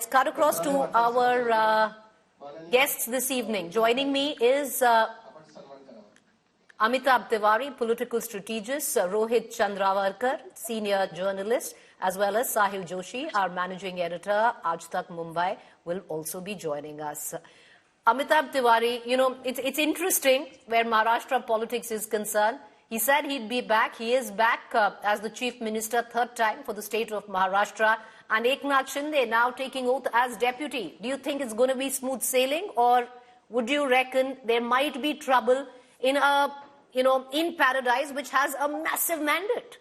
let's cut across to our guests this evening. Joining me is Amitabh Tiwari, political strategist, Rohit Chandravarkar, senior journalist, as well as Sahil Joshi, our managing editor, Aaj Tak Mumbai, will also be joining us. Amitabh Tiwari, you know, it's interesting where Maharashtra politics is concerned. He said he'd be back. He is back as the Chief Minister, third time for the state of Maharashtra. And Eknath Shinde now taking oath as deputy. Do you think it's going to be smooth sailing, or would you reckon there might be trouble in a, in paradise which has a massive mandate?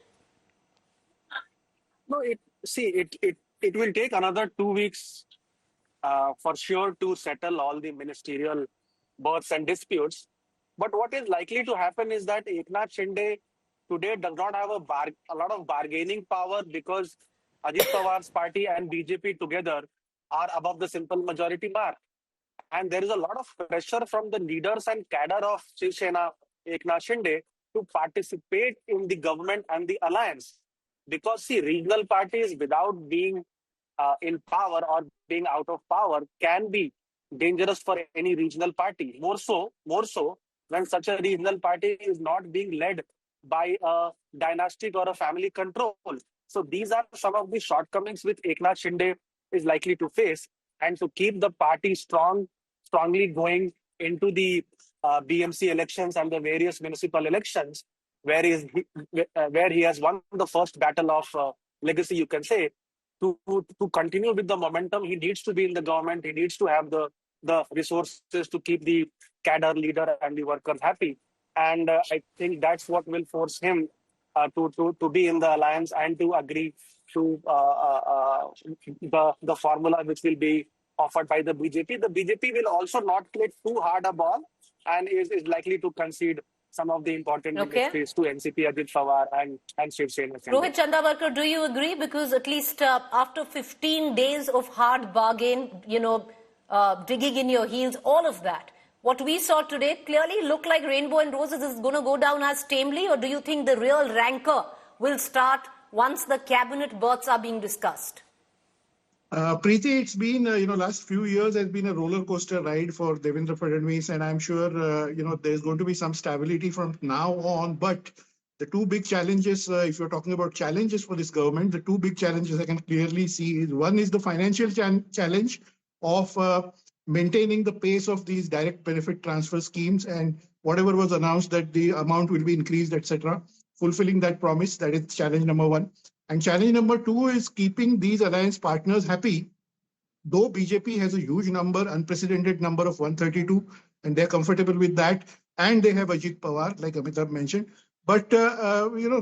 No, it will take another 2 weeks for sure to settle all the ministerial births and disputes. But what is likely to happen is that Eknath Shinde today does not have a lot of bargaining power because Ajit Pawar's party and BJP together are above the simple majority mark. And there is a lot of pressure from the leaders and cadre of Shiv Sena, Eknath Shinde, to participate in the government and the alliance. Because, see, regional parties without being in power or being out of power can be dangerous for any regional party. More so when such a regional party is not being led by a dynastic or a family control. So these are some of the shortcomings which Eknath Shinde is likely to face. And to keep the party strongly going into the BMC elections and the various municipal elections, where he has won the first battle of legacy, you can say, to continue with the momentum, he needs to be in the government. He needs to have the resources to keep the cadre, leader and the workers happy. And I think that's what will force him to be in the alliance and to agree to the formula which will be offered by the BJP. The BJP will also not play too hard a ball and is likely to concede some of the important ministries to NCP, Ajit Pawar and Shiv Sena. Rohit Chandravarkar, do you agree? Because at least after 15 days of hard bargain, digging in your heels, all of that, what we saw today clearly looked like rainbow and roses is going to go down as tamely, or do you think the real rancor will start once the cabinet berths are being discussed? Preeti, it's been, last few years has been a roller coaster ride for Devendra Fadnavis, and I'm sure, there's going to be some stability from now on. But the two big challenges, if you're talking about challenges for this government, the two big challenges I can clearly see is one is the financial challenge of maintaining the pace of these direct benefit transfer schemes, and whatever was announced that the amount will be increased, etc., fulfilling that promise. That is challenge number one. And challenge number two is keeping these alliance partners happy. Though BJP has a huge number, unprecedented number of 132, and they're comfortable with that, and they have Ajit Pawar, like Amitabh mentioned. But,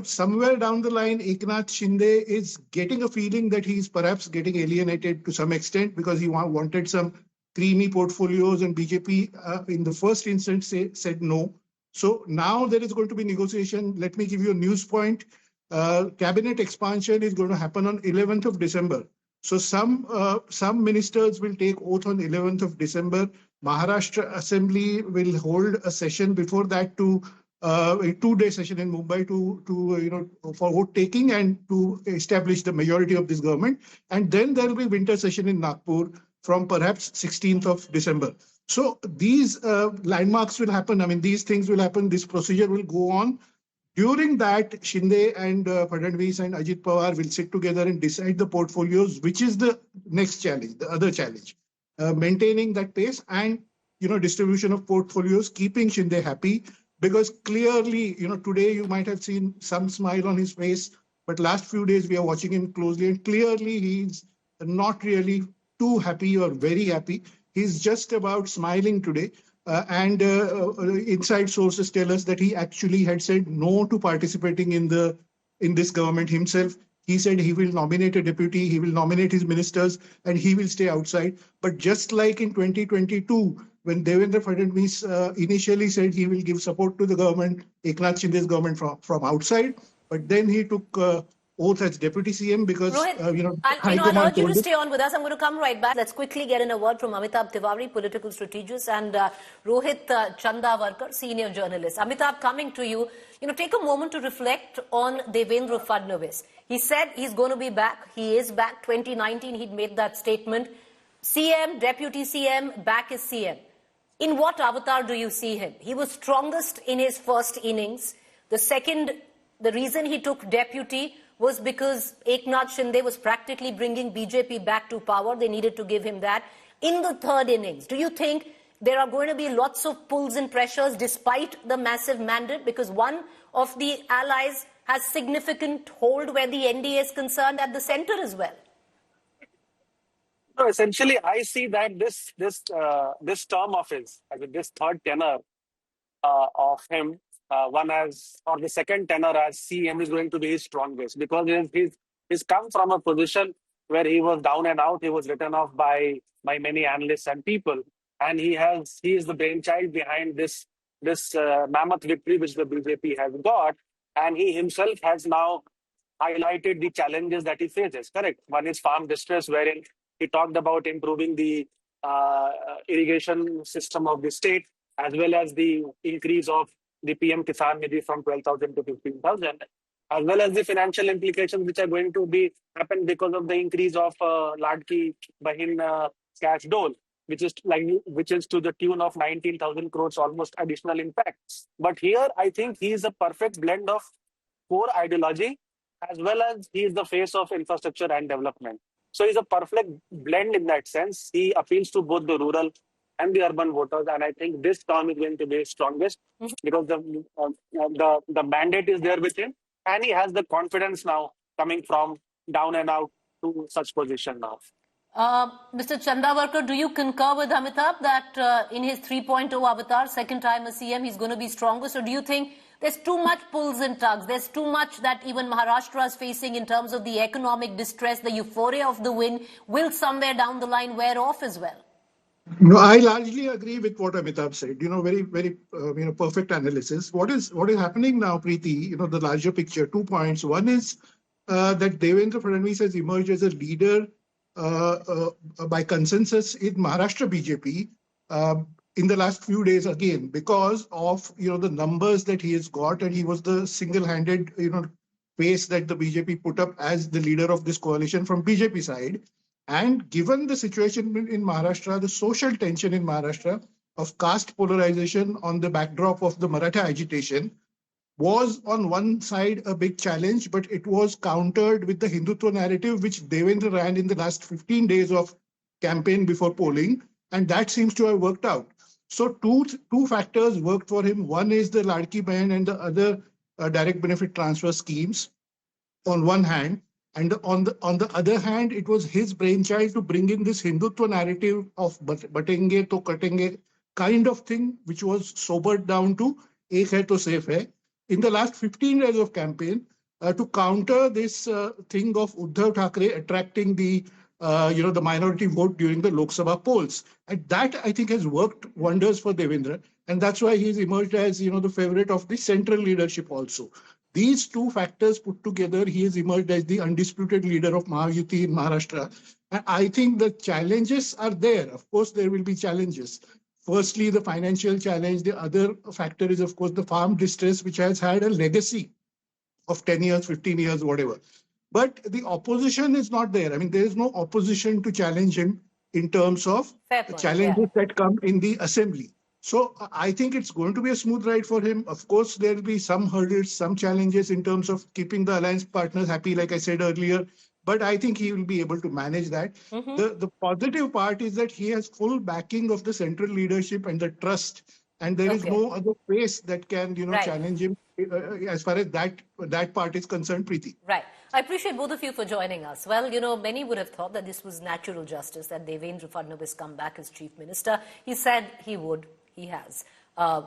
somewhere down the line, Eknath Shinde is getting a feeling that he's perhaps getting alienated to some extent because he wanted some creamy portfolios, and BJP in the first instance said no. So now there is going to be negotiation. Let me give you a news point. Cabinet expansion is going to happen on 11th of December. So some ministers will take oath on 11th of December. Maharashtra Assembly will hold a session before that a 2-day session in Mumbai for vote taking and to establish the majority of this government. And then there will be winter session in Nagpur from perhaps 16th of December. So these landmarks will happen. I mean, these things will happen. This procedure will go on. During that, Shinde and Fadnavis and Ajit Pawar will sit together and decide the portfolios, which is the next challenge, the other challenge. Maintaining that pace and, distribution of portfolios, keeping Shinde happy. Because clearly, today you might have seen some smile on his face, but last few days we are watching him closely, and clearly he's not really too happy or very happy. He's just about smiling today. And inside sources tell us that he actually had said no to participating in this government himself. He said he will nominate a deputy, he will nominate his ministers, and he will stay outside. But just like in 2022, when Devendra Fadnavis initially said he will give support to the government, Eknath Shinde's government from outside, but then he took oath as deputy CM because, Rohit, I'll urge you to stay on with us. I'm going to come right back. Let's quickly get in a word from Amitabh Tiwari, political strategist, and Rohit Chandravarkar, senior journalist. Amitabh, coming to you, take a moment to reflect on Devendra Fadnavis. He said he's going to be back. He is back. 2019, he'd made that statement. CM, Deputy CM, back as CM. In what avatar do you see him? He was strongest in his first innings. The reason he took Deputy was because Eknath Shinde was practically bringing BJP back to power. They needed to give him that. In the third innings, do you think there are going to be lots of pulls and pressures despite the massive mandate? Because one of the allies has significant hold where the NDA is concerned at the centre as well. No, essentially, I see that this term of his, I mean, this third tenor of him, the second tenor as CM is going to be his strongest, because he's come from a position where he was down and out. He was written off by many analysts and people, and he is the brainchild behind this mammoth victory which the BJP has got, and he himself has now highlighted the challenges that he faces. Correct. One is farm distress, wherein he talked about improving the irrigation system of the state, as well as the increase of the PM Kisan Nidhi from 12,000 to 15,000, as well as the financial implications which are going to be happen because of the increase of Ladki Bahin cash dole, which is to the tune of 19,000 crores, almost additional impact. But here, I think he is a perfect blend of core ideology, as well as he is the face of infrastructure and development. So he's a perfect blend in that sense. He appeals to both the rural and the urban voters, and I think this term is going to be strongest because the mandate is there with him, and he has the confidence now coming from down and out to such position now. Mr. Chandavarkar, do you concur with Amitabh that in his 3.0 avatar, second time as CM, he's going to be strongest, or do you think there's too much pulls and tugs? There's too much that even Maharashtra is facing in terms of the economic distress, the euphoria of the win will somewhere down the line wear off as well? No, I largely agree with what Amitabh said. Very, very, perfect analysis. What is happening now, Preeti? The larger picture. 2 points. One is that Devendra Fadnavis has emerged as a leader by consensus in Maharashtra BJP in the last few days again, because of the numbers that he has got, and he was the single-handed face that the BJP put up as the leader of this coalition from BJP side. And given the situation in Maharashtra, the social tension in Maharashtra of caste polarization on the backdrop of the Maratha agitation was on one side a big challenge, but it was countered with the Hindutva narrative, which Devendra ran in the last 15 days of campaign before polling, and that seems to have worked out. So two factors worked for him. One is the Ladki Bahin and the other direct benefit transfer schemes on one hand. And on the other hand, it was his brainchild to bring in this Hindutva narrative of batenge to katenge kind of thing, which was sobered down to ek hai to safe hai, in the last 15 days of campaign, to counter this thing of Uddhav Thackeray attracting the minority vote during the Lok Sabha polls. And that, I think, has worked wonders for Devendra. And that's why he's emerged as, the favorite of the central leadership also. These two factors put together, he has emerged as the undisputed leader of Mahayuti in Maharashtra. And I think the challenges are there. Of course, there will be challenges. Firstly, the financial challenge. The other factor is, of course, the farm distress, which has had a legacy of 10 years, 15 years, whatever. But the opposition is not there. I mean, there is no opposition to challenge him in terms of challenges that come in the assembly. So I think it's going to be a smooth ride for him. Of course, there will be some hurdles, some challenges in terms of keeping the alliance partners happy, like I said earlier. But I think he will be able to manage that. The positive part is that he has full backing of the central leadership and the trust. And there is no other face that can, challenge him as far as that part is concerned, Preeti. Right. I appreciate both of you for joining us. Well, many would have thought that this was natural justice, that Devendra Fadnavis come back as chief minister. He said he would. He has.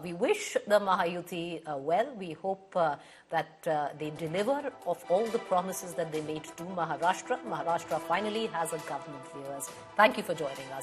We wish the Mahayuti well. We hope that they deliver of all the promises that they made to Maharashtra. Maharashtra finally has a government, viewers. Thank you for joining us.